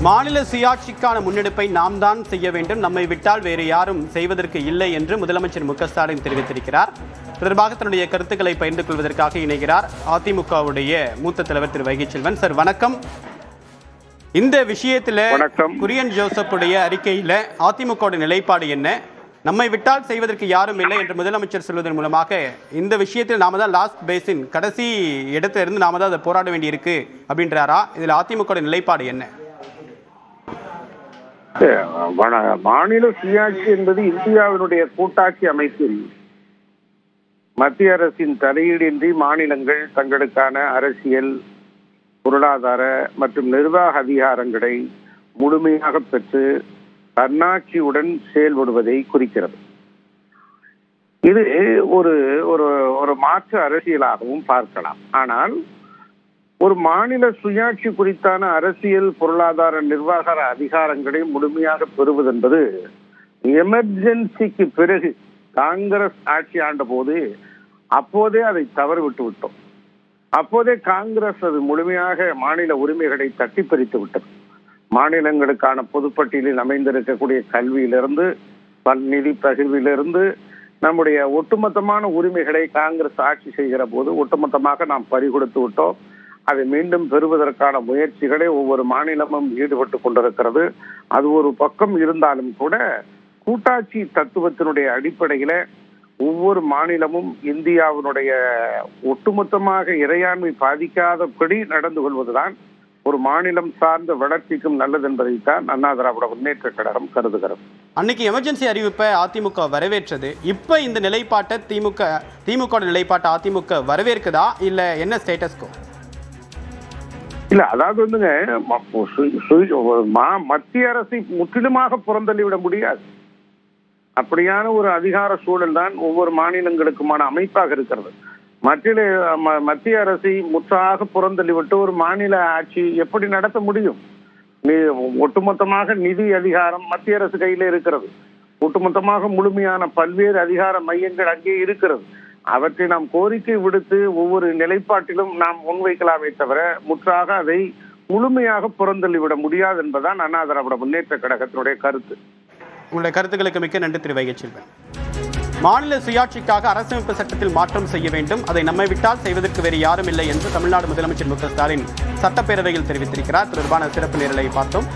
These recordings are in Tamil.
மாநில சுயாட்சிக்கான முன்னெடுப்பை நாம் தான் செய்ய வேண்டும், நம்மை விட்டால் வேறு யாரும் செய்வதற்கு இல்லை என்று முதலமைச்சர் மு க ஸ்டாலின் தெரிவித்திருக்கிறார். தொடர்பாக தன்னுடைய கருத்துக்களை பகிர்ந்து கொள்வதற்காக இணைகிறார் அதிமுகவுடைய மூத்த தலைவர் திரு வைகை செல்வன். சார் வணக்கம். இந்த விஷயத்தில் குரியன் ஜோசப்புடைய அறிக்கையில் அதிமுக நிலைப்பாடு என்ன? நம்மை விட்டால் செய்வதற்கு யாரும் இல்லை என்று முதலமைச்சர் சொல்வதன் மூலமாக இந்த விஷயத்தில் நாம தான் லாஸ்ட் பேசின், கடைசி இடத்துல இருந்து நாம தான் அதை போராட வேண்டி இருக்கு அப்படின்றாரா? இதில் அதிமுக நிலைப்பாடு என்ன? மாநில சுயாட்சி என்பது இந்தியாவினுடைய கூட்டாட்சி அமைப்பில் மத்திய அரசின் தலையீடின்றி மாநிலங்கள் தங்களுக்கான அரசியல், பொருளாதார மற்றும் நிர்வாக அதிகாரங்களை முழுமையாக பெற்று தன்னாட்சியுடன் செயல்படுவதை குறிக்கிறது. இது ஒரு ஒரு மாற்று அரசியலாகவும் பார்க்கலாம். ஆனால் ஒரு மாநில சுயாட்சி குறித்தான அரசியல், பொருளாதார, நிர்வாக அதிகாரங்களை முழுமையாக பெறுவது என்பது எமர்ஜென்சிக்கு பிறகு காங்கிரஸ் ஆட்சி ஆண்ட போது அப்போதே அதை தவறிவிட்டு விட்டோம். அப்போதே காங்கிரஸ் அது முழுமையாக மாநில உரிமைகளை தட்டி பறித்து விட்டது. மாநிலங்களுக்கான பொதுப்பட்டியலில் அமைந்திருக்கக்கூடிய கல்வியிலிருந்து, நிதி பகிர்விலிருந்து நம்முடைய ஒட்டுமொத்தமான உரிமைகளை காங்கிரஸ் ஆட்சி செய்கிற போது ஒட்டுமொத்தமாக நாம் பறிகொடுத்து விட்டோம். அதை மீண்டும் பெறுவதற்கான முயற்சிகளை ஒவ்வொரு மாநிலமும் ஈடுபட்டு கொண்டிருக்கிறது. அது ஒரு பக்கம் இருந்தாலும் கூட கூட்டாட்சி தத்துவத்தினுடைய அடிப்படையில ஒவ்வொரு மாநிலமும் இந்தியாவினுடைய ஒட்டுமொத்தமாக இறையாண்மை பாதிக்காதபடி நடந்து கொள்வதுதான் ஒரு மாநிலம் சார்ந்த வளர்ச்சிக்கும் நல்லது என்பதைத்தான் அண்ணா திராவிட முன்னேற்ற கழகம் கருதுகிறது. அன்னைக்கு எமர்ஜென்சி அறிவிப்பை அதிமுக வரவேற்றது. இப்ப இந்த நிலைப்பாட்டை திமுக நிலைப்பாட்டை அதிமுக வரவேற்குதா இல்ல என்ன ஸ்டேட்டஸ்கோ? இல்ல, அதாவது வந்துங்க, மத்திய அரசை முற்றிலுமாக புறந்தள்ளிவிட முடியாது. அப்படியான ஒரு அதிகார சூழல் தான் ஒவ்வொரு மாநிலங்களுக்குமான அமைப்பாக இருக்கிறது. மத்திய அரசை முற்றாக புறந்தள்ளிவிட்டு ஒரு மாநில ஆட்சி எப்படி நடத்த முடியும்? ஒட்டுமொத்தமாக நிதி அதிகாரம் மத்திய அரசு கையில இருக்கிறது. ஒட்டுமொத்தமாக முழுமையான பல்வேறு அதிகார மையங்கள் அங்கே இருக்கிறது. அவற்றை நாம் கோரிக்கை விடுத்து ஒவ்வொரு நிலைப்பாட்டிலும் நாம் முன்வைக்கலாமே தவிர முற்றாக அதை முழுமையாக புறந்தள்ளிவிட முடியாது என்பதுதான் அண்ணா திராவிட முன்னேற்ற கழகத்தினுடைய கருத்து. உங்களுடைய கருத்துக்களுக்கு மிக்க நன்றி திரு வைகை செல்வன். மாநில சுயாட்சிக்காக அரசமைப்பு சட்டத்தில் மாற்றம் செய்ய வேண்டும், அதை நம்மை விட்டால் செய்வதற்கு வேறு யாரும் இல்லை என்று தமிழ்நாடு முதலமைச்சர் மு க ஸ்டாலின் சட்டப்பேரவையில் தெரிவித்திருக்கிறார். தொடர்பான சிறப்பு நேரலை பார்த்தோம்.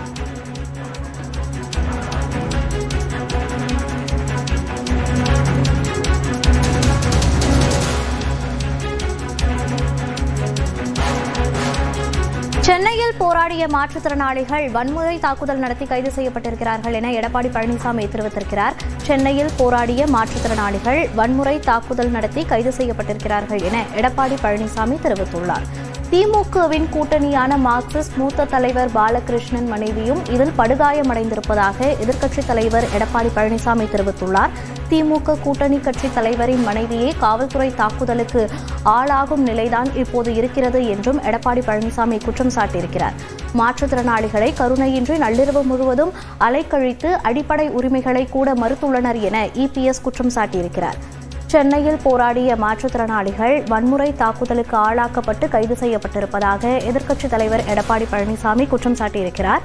சென்னையில் போராடிய மாற்றுத்திறனாளிகள் வன்முறை தாக்குதல் நடத்தி கைது செய்யப்பட்டிருக்கிறார்கள் என எடப்பாடி பழனிசாமி தெரிவித்திருக்கிறார். சென்னையில் போராடிய மாற்றுத்திறனாளிகள் வன்முறை தாக்குதல் நடத்தி கைது செய்யப்பட்டிருக்கிறார்கள் என எடப்பாடி பழனிசாமி தெரிவித்துள்ளார். திமுகவின் கூட்டணியான மார்க்சிஸ்ட் மூத்த தலைவர் பாலகிருஷ்ணன் மனைவியும் இதில் படுகாயமடைந்திருப்பதாக எதிர்க்கட்சித் தலைவர் எடப்பாடி பழனிசாமி தெரிவித்துள்ளார். திமுக கூட்டணி கட்சி தலைவரின் மனைவியே காவல்துறை தாக்குதலுக்கு ஆளாகும் நிலைதான் இப்போது இருக்கிறது என்றும் எடப்பாடி பழனிசாமி குற்றம் சாட்டியிருக்கிறார். மாற்றுத்திறனாளிகளை கருணையின்றி நள்ளிரவு முழுவதும் அலைக்கழித்து அடிப்படை உரிமைகளை கூட மறுத்துள்ளனர் என இபிஎஸ் குற்றம் சாட்டியிருக்கிறார். சென்னையில் போராடிய மாற்றுத்திறனாளிகள் வன்முறை தாக்குதலுக்கு ஆளாக்கப்பட்டு கைது செய்யப்பட்டிருப்பதாக எதிர்க்கட்சித் தலைவர் எடப்பாடி பழனிசாமி குற்றம் சாட்டியிருக்கிறார்.